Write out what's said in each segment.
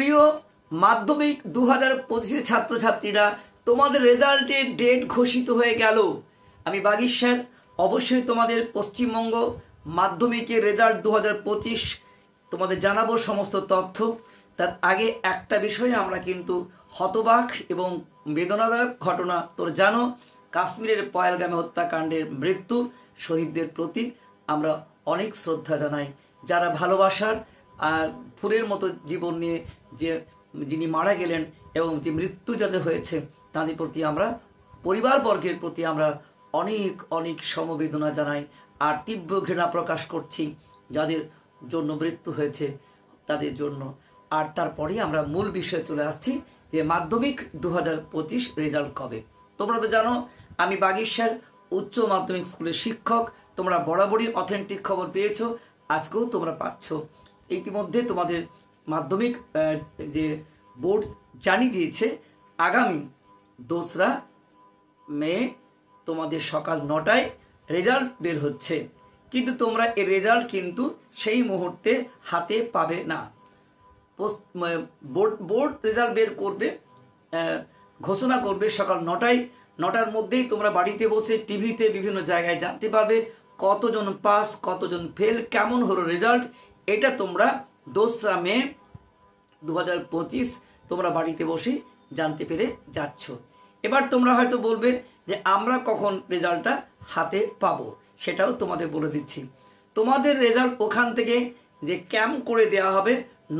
প্রিয় মাধ্যমিক 2025 ছাত্রছাত্রীরা, তোমাদের রেজাল্টের ডেট ঘোষিত হয়ে গেল। আমি বাগীশ স্যার অবশ্যই তোমাদের পশ্চিমবঙ্গ মাধ্যমিকের রেজাল্ট 2025 তোমাদের জানাবো সমস্ত তথ্য। তার আগে একটা বিষয়ে আমরা কিন্তু হতবাক এবং বেদনাদায়ক ঘটনা, তোর জানো, কাশ্মীরের পহেলগামে হত্যাকাণ্ডের মৃত্যু শহীদদের প্রতি আমরা অনেক শ্রদ্ধা জানাই। যারা ভালোবাসার ফুলের মতো জীবন নিয়ে যিনি মারা গেলেন এবং যে মৃত্যু যাদের হয়েছে তাদের প্রতি আমরা পরিবারবর্গের প্রতি আমরা অনেক অনেক সমবেদনা জানাই আর তীব্র ঘৃণা প্রকাশ করছি যাদের জন্য মৃত্যু হয়েছে তাদের জন্য। আর তারপরেই আমরা মূল বিষয়ে চলে আসছি যে মাধ্যমিক 2025 রেজাল্ট কবে। তোমরা তো জানো আমি বাগীশ স্যার উচ্চ মাধ্যমিক স্কুলের শিক্ষক। তোমরা বরাবরই অথেন্টিক খবর পেয়েছো, আজকেও তোমরা পাচ্ছ। ইতিমধ্যে তোমাদের মাধ্যমিক যে বোর্ড জানিয়ে দিয়েছে আগামী 2রা মে তোমাদের সকাল 9টায় রেজাল্ট বের হচ্ছে, কিন্তু তোমরা এই রেজাল্ট কিন্তু সেই মুহূর্তে হাতে পাবে না। বোর্ড রেজাল্ট বের করবে, ঘোষণা করবে সকাল 9টার মধ্যেই তোমরা বাড়িতে বসে টিভিতে বিভিন্ন জায়গায় জানতে পারবে কতজন পাস, কতজন ফেল, কেমন হলো রেজাল্ট। এটা তোমরা 2রা মে 2025 তোমরা বাড়িতে বসে জানতে পেরে যাচ্ছ। এবার তোমরা হয়তো বলবে যে আমরা কখন রেজাল্টটা হাতে পাবো, সেটাও তোমাদের বলে দিচ্ছি। তোমাদের রেজাল্ট ওখান থেকে যে ক্যাম্প করে দেওয়া হবে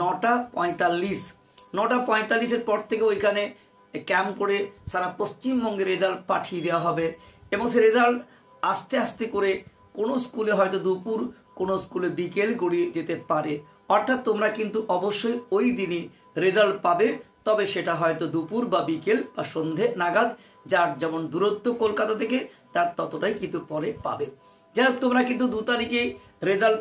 9:45 পর থেকে ওইখানে ক্যাম্প করে সারা পশ্চিমবঙ্গে রেজাল্ট পাঠিয়ে দেওয়া হবে এবং সে রেজাল্ট আস্তে আস্তে করে কোনো স্কুলে হয়তো দুপুর, কোনো স্কুলে বিকেল গড়িয়ে যেতে পারে। অর্থাৎ তোমরা কিন্তু অবশ্যই ওই দিনই রেজাল্ট পাবে, তবে সেটা হয়তো দুপুর বা বিকেল বা সন্ধে নাগাদ, যার যেমন দূরত্ব কলকাতা থেকে তার ততটাই কিন্তু পরে পাবে। যাই হোক, তোমরা কিন্তু 2 তারিখে রেজাল্ট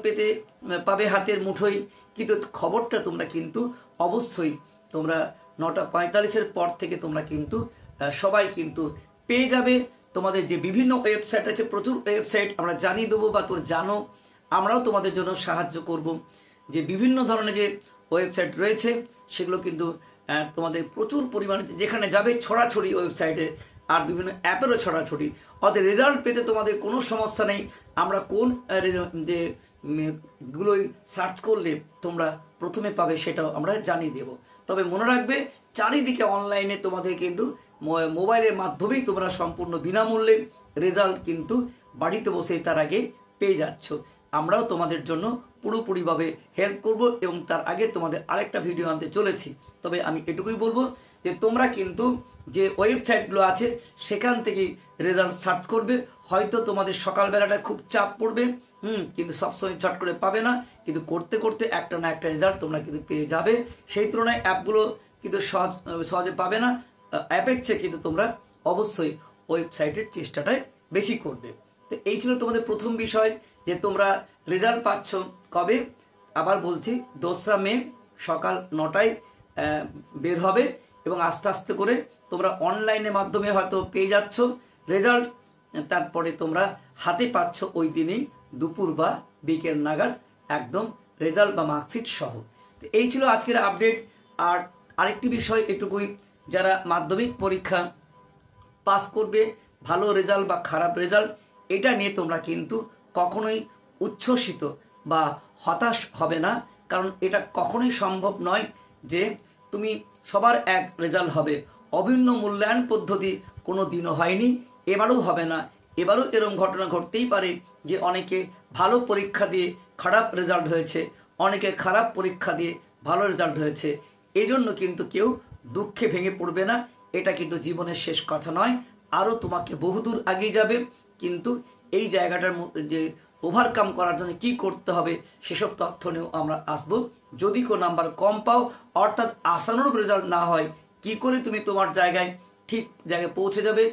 পাবে হাতের মুঠোয়, কিন্তু খবরটা তোমরা কিন্তু অবশ্যই তোমরা 9:45 পর থেকে তোমরা কিন্তু সবাই কিন্তু পেয়ে যাবে। তোমাদের যে বিভিন্ন ওয়েবসাইট আছে, প্রচুর ওয়েবসাইট আমরা জানিয়ে দেবো বা তোমরা জানো, আমরাও তোমাদের জন্য সাহায্য করব। যে বিভিন্ন ধরনের যে ওয়েবসাইট রয়েছে সেগুলো কিন্তু তোমাদের প্রচুর পরিমাণে যেখানে যাবে ছড়াছড়ি ওয়েবসাইটে আর বিভিন্ন অ্যাপেরও ছড়াছড়ি। অর্থাৎ রেজাল্ট পেতে তোমাদের কোনো সমস্যা নেই। আমরা কোন যে গুলোই সার্চ করলে তোমরা প্রথমে পাবে সেটাও আমরা জানিয়ে দেব। তবে মনে রাখবে চারিদিকে অনলাইনে তোমাদের কিন্তু মোবাইলের মাধ্যমেই তোমরা সম্পূর্ণ বিনামূল্যে রেজাল্ট কিন্তু বাড়িতে বসে তার আগে পেয়ে যাচ্ছ। আমরাও তোমাদের জন্য পুরোপুরিভাবে হেল্প করব এবং তার আগে তোমাদের আরেকটা ভিডিও আনতে চলেছি। তবে আমি এটুকুই বলবো যে তোমরা কিন্তু যে ওয়েবসাইটগুলো আছে সেখান থেকে রেজাল্ট সার্চ করবে। হয়তো তোমাদের সকালবেলাটা খুব চাপ পড়বে, কিন্তু সবসময় চট করে পাবে না, কিন্তু করতে করতে একটা না একটা রেজাল্ট তোমরা কিন্তু পেয়ে যাবে। সেই তুলনায় অ্যাপগুলো কিন্তু সহজে পাবে না, অ্যাপের চেয়ে কিন্তু তোমরা অবশ্যই ওয়েবসাইটের চেষ্টাটাই বেশি করবে। তো এই ছিল তোমাদের প্রথম বিষয় যে তোমরা রেজাল্ট পাচ্ছ কবে। আবার বলছি 2রা মে সকাল 9টায় বের হবে এবং আস্তে আস্তে করে তোমরা অনলাইনের মাধ্যমে হয়তো পেয়ে যাচ্ছ রেজাল্ট, তারপরে তোমরা হাতে পাচ্ছ ওই দিনেই দুপুর বা বিকেল নাগাদ একদম রেজাল্ট বা মার্কশিট সহ। তো এই ছিল আজকের আপডেট। আর আরেকটি বিষয় এটুকুই, যারা মাধ্যমিক পরীক্ষা পাস করবে, ভালো রেজাল্ট বা খারাপ রেজাল্ট, এটা নিয়ে তোমরা কিন্তু কখনোই উচ্ছ্বসিত বা হতাশ হবে না, কারণ এটা কখনোই সম্ভব নয় যে তুমি সবার এক রেজাল্ট হবে। অভিন্ন মূল্যায়ন পদ্ধতি কোনো দিনও হয়নি, এবারও হবে না। এবারও এরকম ঘটনা ঘটতেই পারে যে অনেকে ভালো পরীক্ষা দিয়ে খারাপ রেজাল্ট হয়েছে, অনেকে খারাপ পরীক্ষা দিয়ে ভালো রেজাল্ট হয়েছে। এই জন্য কিন্তু কেউ দুঃখে ভেঙে পড়বে না, এটা কিন্তু জীবনের শেষ কথা নয়, আরও তোমাকে বহুদূর এগিয়ে যাবে। কিন্তু এই জায়গাটার যে ওভারকাম করার জন্য কি করতে হবে সেসব তথ্য নিয়েও আমরা আসবো। যদি কোনো নাম্বার কম পাও, অর্থাৎ আশানুরূপ রেজাল্ট না হয়, কি করে তুমি তোমার জায়গায় ঠিক জায়গায় পৌঁছে যাবে।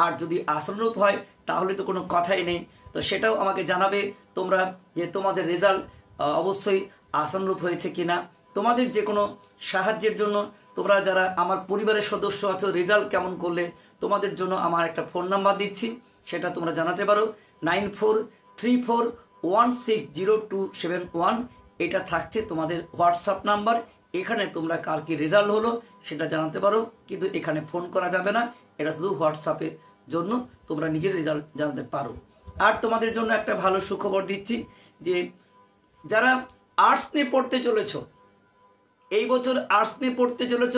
আর যদি আশানুরূপ হয় তাহলে তো কোনো কথাই নেই। তো সেটাও আমাকে জানাবে তোমরা যে তোমাদের রেজাল্ট অবশ্যই আশানুরূপ হয়েছে কিনা। তোমাদের যে কোনো সাহায্যের জন্য তোমরা যারা আমার পরিবারের সদস্য আছো, রেজাল্ট কেমন করলে, তোমাদের জন্য আমার একটা ফোন নাম্বার দিচ্ছি, সেটা তোমরা জানাতে পারো 9434160271। এটা থাকছে তোমাদের হোয়াটসঅ্যাপ নাম্বার। এখানে তোমরা কার কি রেজাল্ট হলো সেটা জানাতে পারো, কিন্তু এখানে ফোন করা যাবে না, এটা শুধু হোয়াটসঅ্যাপের জন্য তোমরা নিজের রেজাল্ট জানাতে পারো। আর তোমাদের জন্য একটা ভালো সুখবর দিচ্ছি যে যারা আর্টস নিয়ে পড়তে চলেছ, এই বছর আর্টস নিয়ে পড়তে চলেছ,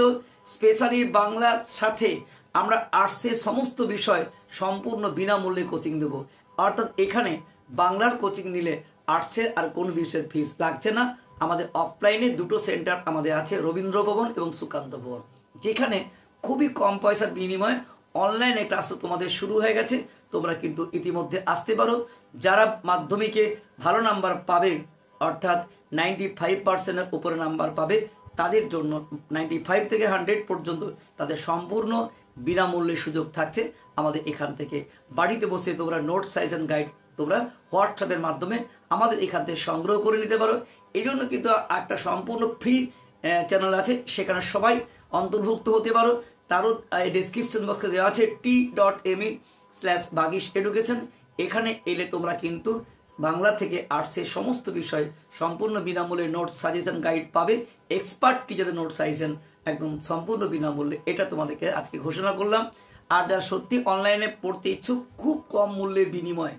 স্পেশালি বাংলার সাথে আমরা আর্টসের সমস্ত বিষয় সম্পূর্ণ বিনামূল্যে কোচিং দেব। অর্থাৎ এখানে বাংলার কোচিং নিলে আর্টসের আর কোনো বিষয়ের ফিস লাগছে না। আমাদের অফলাইনে দুটো সেন্টার আমাদের আছে, রবীন্দ্র ভবন এবং সুকান্ত ভবন, যেখানে খুবই কম পয়সার বিনিময়ে অনলাইনে ক্লাসও তোমাদের শুরু হয়ে গেছে। তোমরা কিন্তু ইতিমধ্যে আসতে পারো। যারা মাধ্যমিকে ভালো নাম্বার পাবে, অর্থাৎ 95%-এর উপরে নাম্বার পাবে, তাদের জন্য 95 থেকে 100 পর্যন্ত তাদের সম্পূর্ণ বিনামূল্যে সুযোগ থাকছে। আমাদের এখান থেকে বাড়িতে বসে তোমরা নোট সাজেশন গাইড তোমরা হোয়াটসঅ্যাপের মাধ্যমে আমাদের এখান থেকে সংগ্রহ করে নিতে পারো। এই জন্য কিন্তু একটা সম্পূর্ণ ফ্রি চ্যানেল আছে, সেখানে সবাই অন্তর্ভুক্ত হতে পারো। তারও ডেসক্রিপশন বক্সে দেওয়া আছে t.me/bagis-education। এখানে এলে তোমরা কিন্তু বাংলা থেকে আর্টসের সমস্ত বিষয় সম্পূর্ণ বিনামূল্যে নোট সাজেশন গাইড পাবে, এক্সপার্ট টিচারের নোট সাজেশন একদম সম্পূর্ণ বিনামূল্যে। এটা তোমাদেরকে আজকে ঘোষণা করলাম। আর যারা সত্যি অনলাইনে পড়তে ইচ্ছুক খুব কম মূল্যের বিনিময়ে,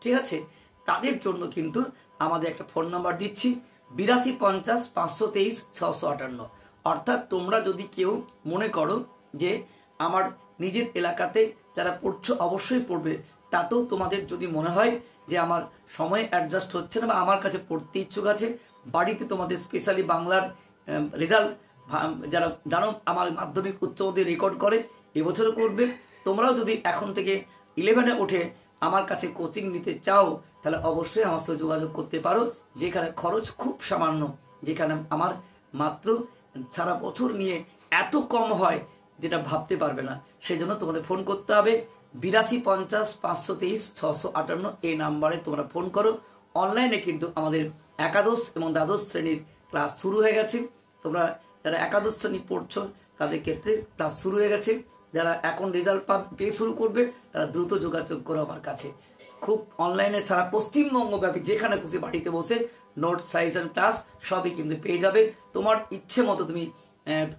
ঠিক আছে, তাদের জন্য কিন্তু আমাদের একটা ফোন নাম্বার দিচ্ছি 8250-523-658। অর্থাৎ তোমরা যদি কেউ মনে করো যে আমার নিজের এলাকাতে যারা পড়ছো অবশ্যই পড়বে, তাতেও তোমাদের যদি মনে হয় যে আমার সময় অ্যাডজাস্ট হচ্ছে না বা আমার কাছে পড়তে ইচ্ছুক আছে, বাড়িতে তোমাদের স্পেশালি বাংলার রেজাল্ট যারা জানো আমার মাধ্যমিক উচ্চ মাধ্যমিক রেকর্ড করে এবছরও করবে, তোমরাও যদি এখন থেকে 11-এ উঠে আমার কাছে কোচিং নিতে চাও তাহলে অবশ্যই আমার সাথে যোগাযোগ করতে পারো, যেখানে খরচ খুব সামান্য, যেখানে আমার মাত্র সারা বছর নিয়ে এত কম হয় যেটা ভাবতে পারবে না। সেই জন্য তোমাদের ফোন করতে হবে 8250-523-658 এই নাম্বারে তোমরা ফোন করো। অনলাইনে কিন্তু আমাদের একাদশ এবং দ্বাদশ শ্রেণীর ক্লাস শুরু হয়ে গেছে। তোমরা যারা একাদশ শ্রেণী পড়ছো তাদের ক্ষেত্রে ক্লাস শুরু হয়ে গেছে। যারা এখন রেজাল্ট পেয়ে শুরু করবে তারা দ্রুত যোগাযোগ করো আমার কাছে। খুব অনলাইনে সারা পশ্চিমবঙ্গ ব্যাপী যেখানে খুশি বাড়িতে বসে নোট সাজেশন ক্লাস সবই কিন্তু পেয়ে যাবে। তোমার ইচ্ছে মতো তুমি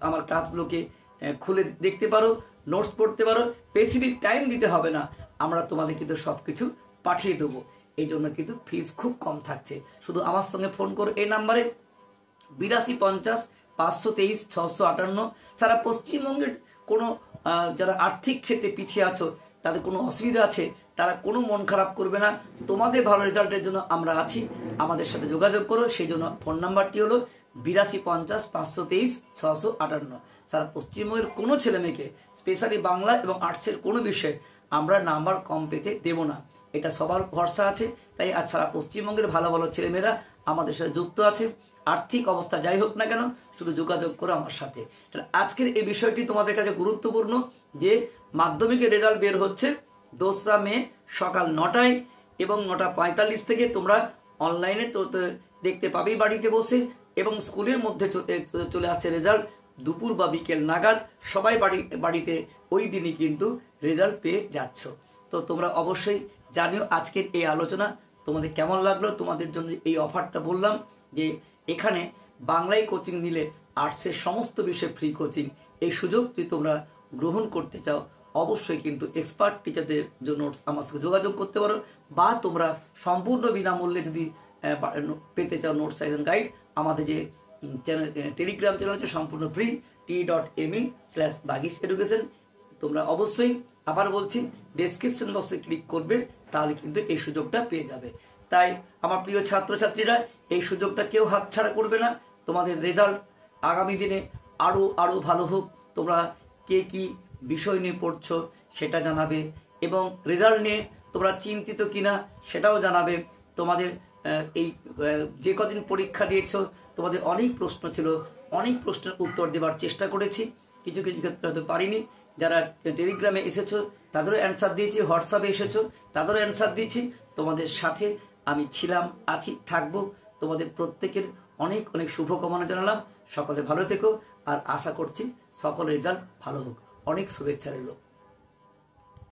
আমার ক্লাসগুলোকে খুলে দেখতে পারো, নোটস পড়তে পারো, স্পেসিফিক টাইম দিতে হবে না, আমরা তোমাদের কিন্তু সবকিছু পাঠিয়ে দেবো। এই জন্য কিন্তু ফিস খুব কম থাকছে। শুধু আমার সঙ্গে ফোন করো এই নাম্বারে 8250-523-658। সারা পশ্চিমবঙ্গের কোনো যারা আর্থিক ক্ষেত্রে পিছিয়ে আছো, তাদের কোনো অসুবিধা আছে, তারা কোনো মন খারাপ করবে না। তোমাদের ভালো রেজাল্টের জন্য আমরা আছি, আমাদের সাথে যোগাযোগ করো। সেই জন্য ফোন নাম্বারটি হলো 8250-523-658। সারা পশ্চিমবঙ্গের কোনো ছেলে মেয়েকে স্পেশালি বাংলা এবং আর্টসের কোনো বিষয়ে আমরা নাম্বার কম পেতে দেব না, এটা সবার ভরসা আছে। তাই আজ সারা পশ্চিমবঙ্গের ভালো ভালো ছেলেমেয়েরা আমাদের সাথে যুক্ত আছে। আর্থিক অবস্থা যাই হোক না কেন, শুধু যোগাযোগ করো আমার সাথে। তাহলে আজকের এই বিষয়টি তোমাদের কাছে গুরুত্বপূর্ণ যে মাধ্যমিকের রেজাল্ট বের হচ্ছে 2রা মে সকাল 9টায় এবং 9:45 থেকে তোমরা অনলাইনে তো দেখতে পাবেই বাড়িতে বসে, এবং স্কুলের মধ্যে চলে আসছে রেজাল্ট দুপুর বা বিকেল নাগাদ। সবাই বাড়িতে ওই দিনই কিন্তু রেজাল্ট পেয়ে যাচ্ছ। তো তোমরা অবশ্যই জানিও আজকের এই আলোচনা তোমাদের কেমন লাগলো। তোমাদের জন্য এই অফারটা বললাম যে এখানে বাংলায় কোচিং নিলে আর্টসের সমস্ত বিষয়ে ফ্রি কোচিং, এই সুযোগ যদি তোমরা গ্রহণ করতে চাও অবশ্যই কিন্তু এক্সপার্ট টিচারদের জন্য আমার সাথে যোগাযোগ করতে পারো, বা তোমরা সম্পূর্ণ বিনামূল্যে যদি পেতে চাও নোট সাজেশন গাইড, আমাদের যে চ্যানেল টেলিগ্রাম চ্যানেল হচ্ছে সম্পূর্ণ ফ্রি t.me/bagis-education। তোমরা অবশ্যই আবার বলছি ডেসক্রিপশন বক্সে ক্লিক করবে, তাহলে কিন্তু এই সুযোগটা পেয়ে যাবে। তাই আমার প্রিয় ছাত্রছাত্রীরা এই সুযোগটা কেউ হাতছাড়া করবে না। তোমাদের রেজাল্ট আগামী দিনে আরো ভালো হোক। তোমরা কে কি বিষয় নিয়ে পড়ছো সেটা জানাবে, এবং রেজাল্ট নিয়ে তোমরা চিন্তিত কিনা সেটাও জানাবে। তোমাদের এই যে কদিন পরীক্ষা দিয়েছো তোমাদের অনেক প্রশ্ন ছিল, অনেক প্রশ্নের উত্তর দেওয়ার চেষ্টা করেছি, কিছু কিছু ক্ষেত্রে হয়তো পারিনি। যারা টেলিগ্রামে এসেছো তাদেরও অ্যান্সার দিয়েছি, হোয়াটসঅ্যাপে এসেছো তাদেরও অ্যান্সার দিয়েছি। তোমাদের সাথে আমি ছিলাম, আছি, থাকবো। তোমাদের প্রত্যেকের অনেক অনেক শুভকামনা জানালাম। সকলে ভালো থেকো, আর আশা করছি সকলের রেজাল্ট ভালো হোক। অনেক শুভেচ্ছা রইল।